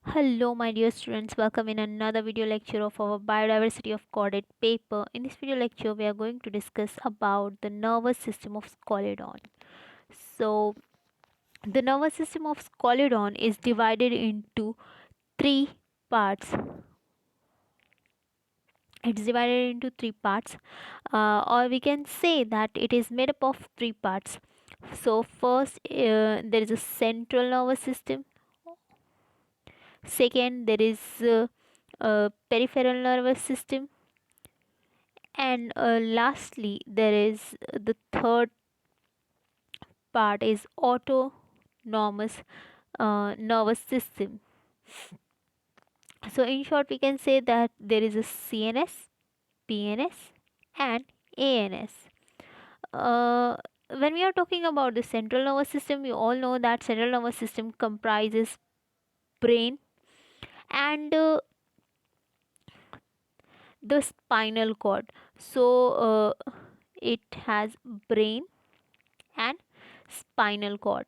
Hello, my dear students. Welcome in another video lecture of our biodiversity of chordate paper. In this video lecture, we are going to discuss about the nervous system of Scoliodon. So, the nervous system of Scoliodon is divided into three parts. It's divided into three parts, or we can say that it is made up of three parts. So, first, there is a central nervous system. Second, there is a peripheral nervous system, and lastly there is the third part is autonomous nervous system. So in short, we can say that there is a CNS, PNS, and ANS. uh, when we are talking about the central nervous system, we all know that central nervous system comprises brain and the spinal cord. So it has brain and spinal cord.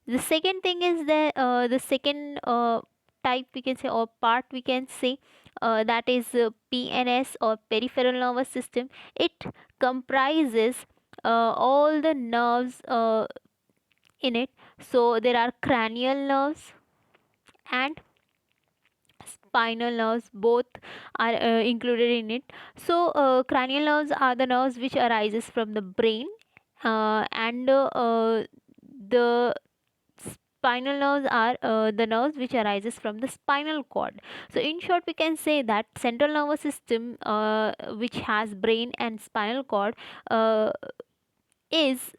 The second thing is that the second type we can say, or part we can say, that is PNS or peripheral nervous system. It comprises all the nerves in it. So there are cranial nerves and spinal nerves, both are included in it. So cranial nerves are the nerves which arises from the brain, and the spinal nerves are the nerves which arises from the spinal cord. So in short, we can say that central nervous system, which has brain and spinal cord, is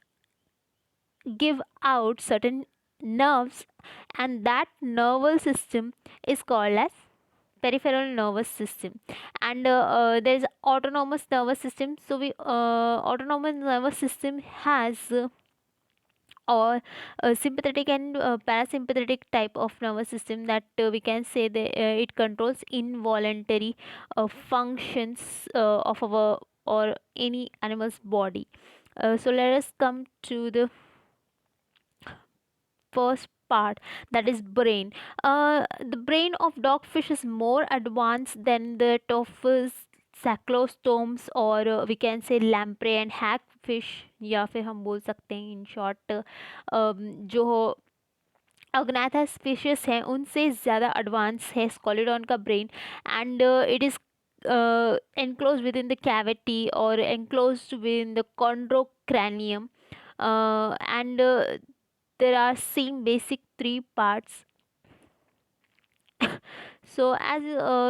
give out certain nerves, and that nervous system is called as peripheral nervous system. And there is autonomous nervous system. So we autonomous nervous system has or a sympathetic and parasympathetic type of nervous system, that we can say that it controls involuntary functions of our or any animal's body. So let us come to the first part, that is brain. The brain of dogfish is more advanced than that of cyclostomes, और we can say lamprey and hagfish, या फिर हम बोल सकते हैं in short जो अग्नाथा species हैं उनसे ज़्यादा एडवांस है स्कॉलिडॉन का brain. And it is enclosed within the cavity or enclosed within the chondrocranium, and there are same basic three parts. So as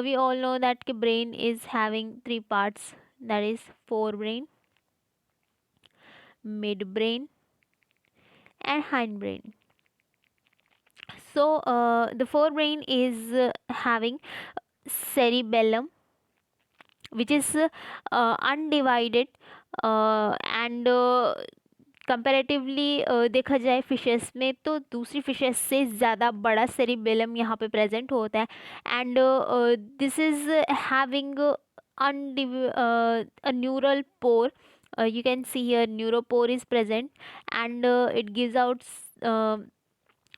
we all know that the brain is having three parts, that is forebrain, midbrain, and hindbrain. So the forebrain is having cerebellum, which is undivided, and comparatively देखा जाए fishes में तो दूसरी fishes से ज़्यादा बड़ा cerebellum यहाँ पे प्रेजेंट होता है. And this is having a neural pore. You can see here neuropore is present, and it gives out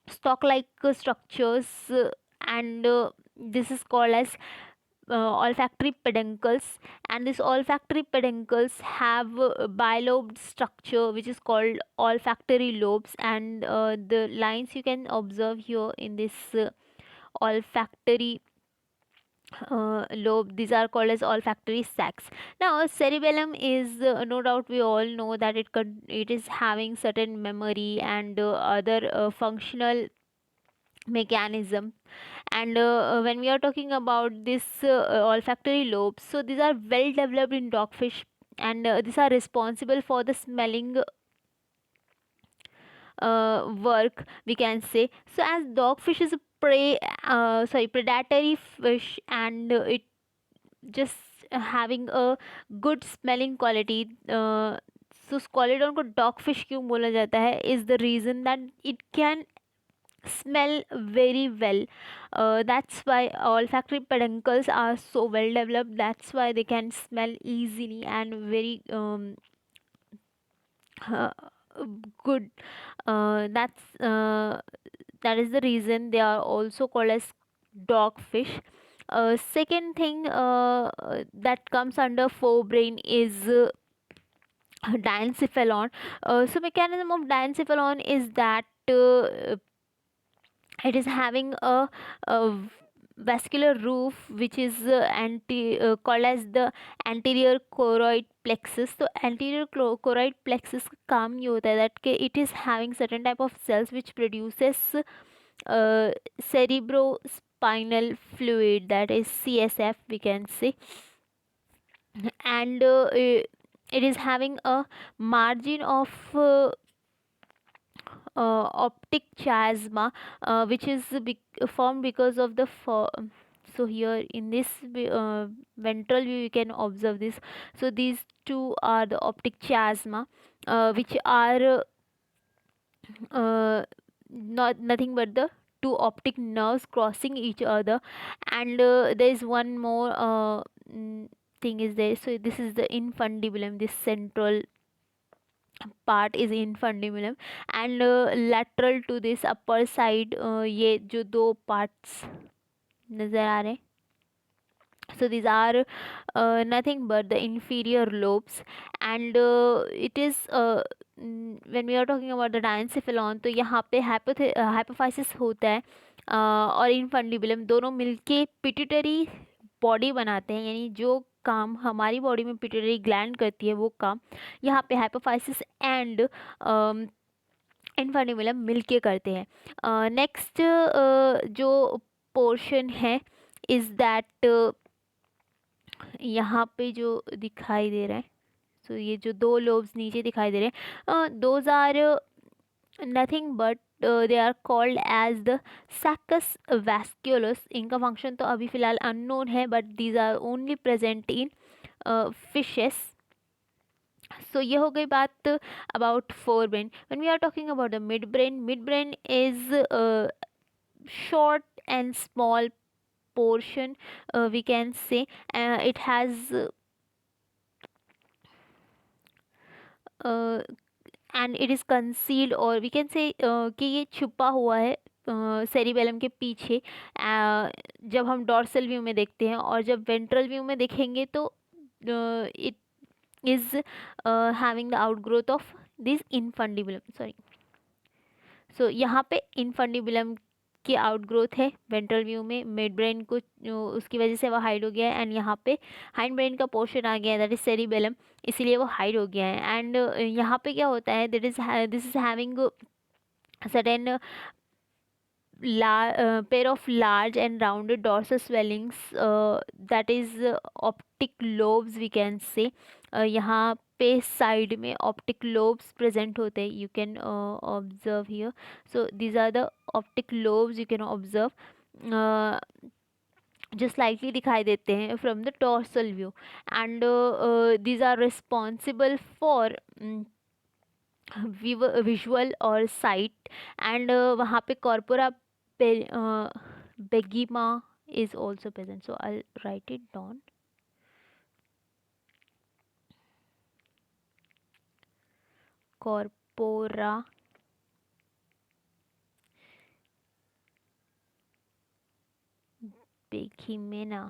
stalk like structures, and this is called as olfactory peduncles. And these olfactory peduncles have bilobed structure which is called olfactory lobes, and the lines you can observe here in this olfactory lobe, these are called as olfactory sacs. Now cerebellum is no doubt we all know that it is having certain memory and other functional mechanism. And when we are talking about this olfactory lobes, so these are well developed in dogfish, and these are responsible for the smelling work, we can say. So as dogfish is a predatory fish, and it just having a good smelling quality. So Scoliodon को dog fish क्यों बोला जाता है, is the reason that it can smell very well. That's why olfactory peduncles are so well developed. That's why they can smell easily and very uh, good. That's that is the reason they are also called as dogfish. Second thing that comes under forebrain is diencephalon. So mechanism of diencephalon is that it is having a vascular roof which is called as the anterior choroid plexus. So anterior choroid plexus का काम ये होता है that कि it is having certain type of cells which produces cerebrospinal fluid, that is CSF we can say. And it is having a margin of optic chiasma which is formed because of the so here in this ventral view you can observe this. So these two are the optic chiasma which are not nothing but the two optic nerves crossing each other. And there is one more thing is there. So this is the infundibulum, this central part is infundibulum. And lateral to this upper side ये जो दो parts नज़र आ रहे हैं, so these are nothing but the inferior lobes. And it is when we are talking about the diencephalon तो यहाँ पे hypophysis होता है और infundibulum दोनों मिलके पिट्यूटरी बॉडी बनाते हैं, यानी जो काम हमारी बॉडी में पिट्यूटरी ग्लैंड करती है वो काम यहाँ पे हाइपोफाइसिस एंड इन्फंडिबुलम मिलके करते हैं. नेक्स्ट जो पोर्शन है इज़ दैट यहाँ पे जो दिखाई दे रहा है, सो ये जो दो लोब्स नीचे दिखाई दे रहे हैं those are nothing but they are called as the saccus vasculosus. इनका फंक्शन तो अभी फ़िलहाल अननोन है but these are only present in fishes. So ये हो गई बात about forebrain. When we are talking about the midbrain is short and small portion we can say. It has and it is concealed or we can say कि ये छुपा हुआ है cerebellum के पीछे. जब हम डॉर्सल व्यू में देखते हैं और जब वेंट्रल व्यू में देखेंगे तो it is having the outgrowth of this infundibulum. Sorry. So यहाँ पे infundibulum की आउटग्रोथ है वेंट्रल व्यू में. मिड ब्रेन को उसकी वजह से वो हाइड हो गया है एंड यहाँ पे हाइंड ब्रेन का पोर्शन आ गया है दैट इज सेरिबेलम, इसीलिए वो हाइड हो गया है. एंड यहाँ पे क्या होता है this is having certain pair of large and rounded dorsal swellings that is optic lobes we can say. यहाँ पे साइड में ऑप्टिक लोब्स प्रेजेंट होते हैं, you can observe here. So these are the optic lobes you can observe जो slightly दिखाई देते हैं from the dorsal view. And these are responsible for visual और साइट. एंड वहाँ पे corpora begema is also present, so I'll write it down. Corpora begema.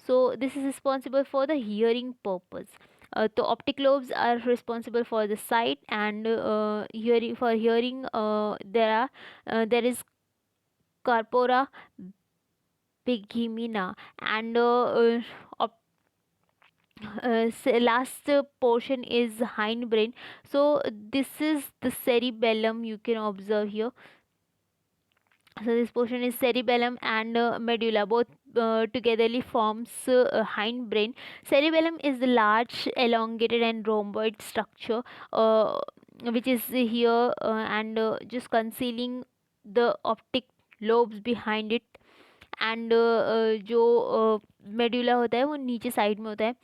So this is responsible for the hearing purpose. The optic lobes are responsible for the sight and hearing there is corpora begema. And last portion is hindbrain. So this is the cerebellum you can observe here. So this portion is cerebellum and medulla, both togetherly forms hindbrain. Cerebellum is the large elongated and rhomboid structure which is here and just concealing the optic lobes behind it. And जो मेड्यूला होता है वो नीचे side में होता है.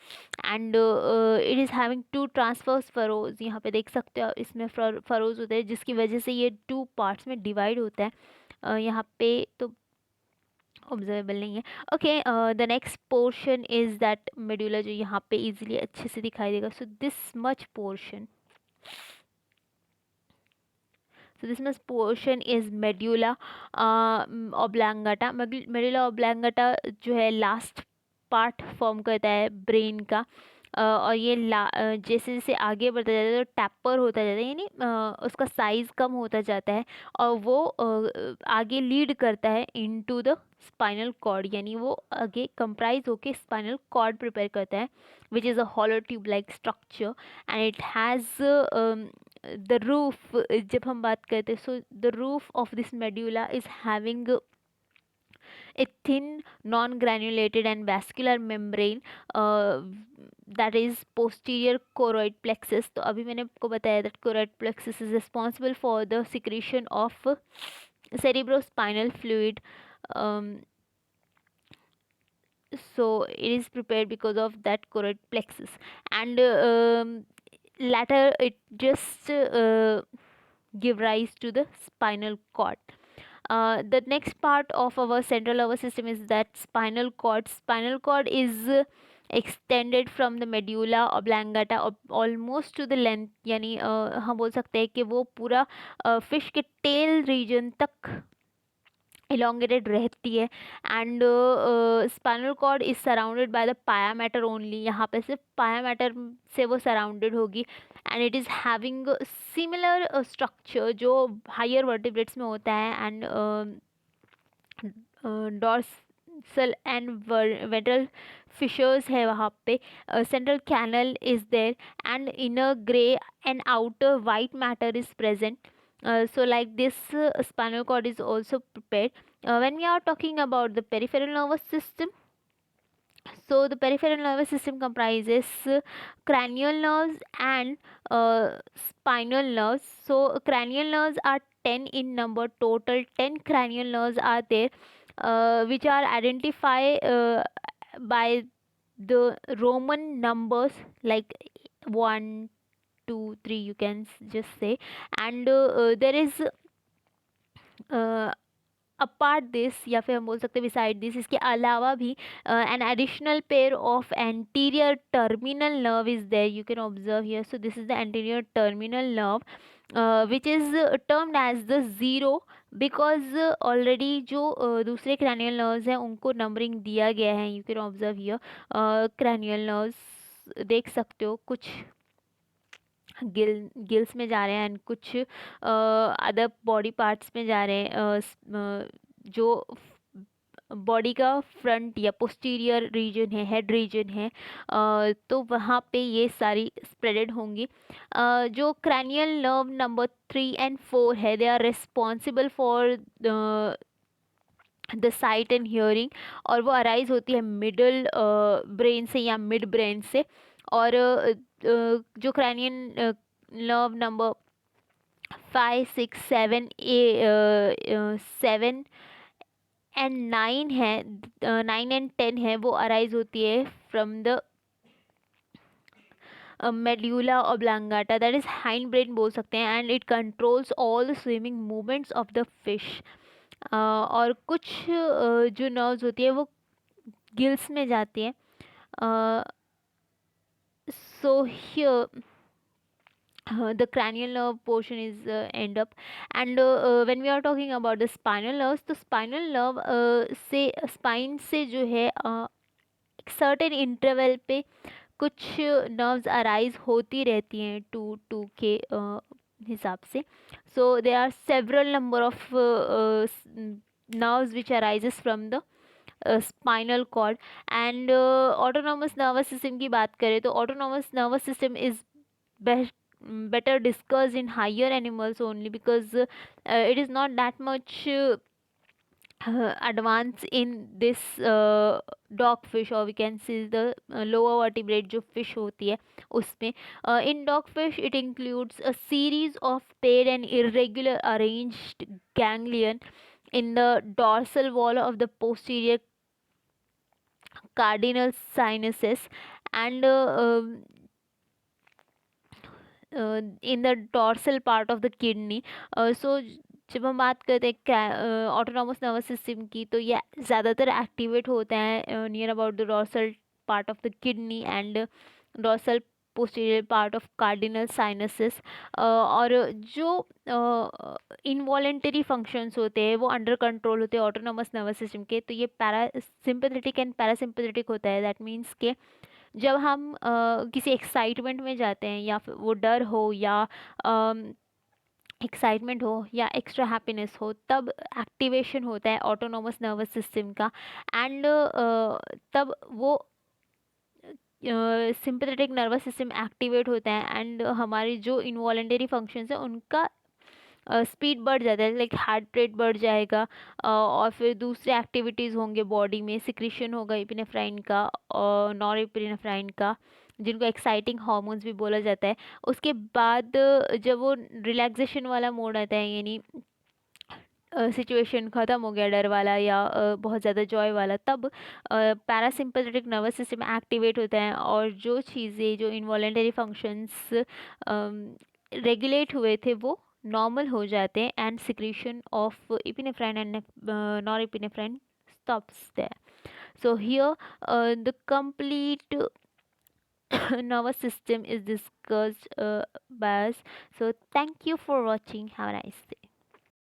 And it is having two transverse furrows, यहाँ पे देख सकते हो इसमें फरोज होते हैं जिसकी वजह से ये टू पार्ट्स में डिवाइड होता है. यहाँ पे तो ऑब्जर्वेबल नहीं है. Okay, the next portion is that medulla जो यहाँ पे इजीली अच्छे से दिखाई देगा. So this much portion. So this much portion is medulla oblongata. Medulla oblongata जो है लास्ट पार्ट फॉर्म करता है ब्रेन का। और ये जैसे जैसे आगे बढ़ता जाता है तो टैपर होता जाता है, यानी उसका साइज़ कम होता जाता है और वो आगे लीड करता है इनटू द स्पाइनल कॉर्ड, यानी वो आगे कंप्राइज होके स्पाइनल कॉर्ड प्रिपेयर करता है, which is a hollow tube like structure and it has the roof. जब हम बात करते हैं, so the roof of this medulla is having a thin non-granulated and vascular membrane that is posterior choroid plexus. तो अभी मैंने आपको बताया that choroid plexus is responsible for the secretion of cerebrospinal fluid. um, so it is prepared because of that choroid plexus, and latter it just give rise to the spinal cord. The next part of our central nervous system is that spinal cord. Spinal cord is extended from the medulla oblongata almost to the length, यानी हम बोल सकते हैं कि वो पूरा fish के tail region तक elongated रहती है, and spinal cord is surrounded by the pia matter only. यहाँ पे सिर्फ पाया मैटर से वो सराउंडेड होगी, and it is having similar structure जो हायर वर्टिब्रेट्स में होता है, and dorsal and ventral fissures है वहाँ पे। Central canal is there and inner grey and outer white matter is present. So like this spinal cord is also prepared. When we are talking about the peripheral nervous system, so the peripheral nervous system comprises cranial nerves and spinal nerves. So cranial nerves are 10 in number. Total 10 cranial nerves are there, which are identified by the Roman numbers like 1 2 3, you can just say, and there is apart this, या फिर हम बोल सकते हैं beside this, इसके अलावा भी an additional pair of anterior terminal nerve is there, you can observe here. So this is the anterior terminal nerve which is termed as the zero, because already जो दूसरे क्रैनियल नर्व्स हैं उनको numbering दिया गया है. You can observe here cranial nerves देख सकते हो, कुछ गिल्स में जा रहे हैं एंड कुछ अदर बॉडी पार्ट्स में जा रहे हैं. जो बॉडी का फ्रंट या पोस्टीरियर रीजन है, हेड रीजन है, तो वहाँ पे ये सारी स्प्रेडेड होंगी. जो क्रैनियल नर्व नंबर 3 and 4 है, they are responsible for the sight and hearing, और वो अराइज होती है मिडल ब्रेन से या मिड ब्रेन से. और जो क्रैनियन नर्व नंबर 5 6 7 7 एंड 9 है, 9 and 10 है, वो अराइज होती है from the medulla oblongata, that is hind brain बोल सकते हैं, and it controls all the swimming movements of the fish. और कुछ जो नर्व्स होती है वो गिल्स में जाती है. So here the cranial nerve portion is end up, and when we are talking about the spinal nerves, तो spinal nerve से spine से जो है एक certain interval पे कुछ nerves arise होती रहती हैं 2 के हिसाब से. So there are several number of nerves which arises from the spinal cord. And autonomous nervous system की बात करें तो autonomous nervous system is better discussed in higher animals only, because it is not that much advanced in this dogfish, or we can see the lower vertebrate जो fish होती है उसमें. In dogfish it includes a series of paired and irregular arranged ganglion in the dorsal wall of the posterior cardinal sinuses, and in the dorsal part of the kidney. So जब हम बात करते हैं autonomous nervous system की, तो ये ज़्यादातर activate होता है near about the dorsal part of the kidney and dorsal posterior part of cardinal sinuses. और जो इनवॉलेंटरी फंक्शंस होते हैं वो अंडर कंट्रोल होते हैं ऑटोनोमस नर्वस सिस्टम के, तो ये पैरा सिंपैथेटिक एंड पैरासिम्पैथेटिक होता है। दैट मीन्स के जब हम किसी एक्साइटमेंट में जाते हैं, या फिर वो डर हो या एक्साइटमेंट हो या एक्स्ट्रा हैप्पीनेस हो, तब एक्टिवेशन होता है ऑटोनोमस नर्वस सिस्टम का। एंड तब वो सिंपैथेटिक नर्वस सिस्टम एक्टिवेट होता है, एंड हमारी जो इनवॉलेंटरी फंक्शंस है उनका स्पीड बढ़ जाता है, लाइक हार्ट रेट बढ़ जाएगा। और फिर दूसरे एक्टिविटीज़ होंगे बॉडी में, सिक्रीशन होगा इपिनेफ्राइन का और नॉर इपिनेफ्राइन का, जिनको एक्साइटिंग हार्मोन्स भी बोला जाता है। उसके बाद जब वो रिलैक्सेशन वाला मोड आता है, यानी सिचुएशन ख़त्म हो गया डर वाला या बहुत ज़्यादा जॉय वाला, तब पैरासिम्पैथेटिक नर्वस सिस्टम एक्टिवेट होता है, और जो चीज़ें, जो इनवॉलेंटरी फंक्शंस रेगुलेट हुए थे वो नॉर्मल हो जाते हैं, and secretion of epinephrine and norepinephrine stops there. So here the complete nervous system is discussed by us. So thank you for watching. Have a nice day.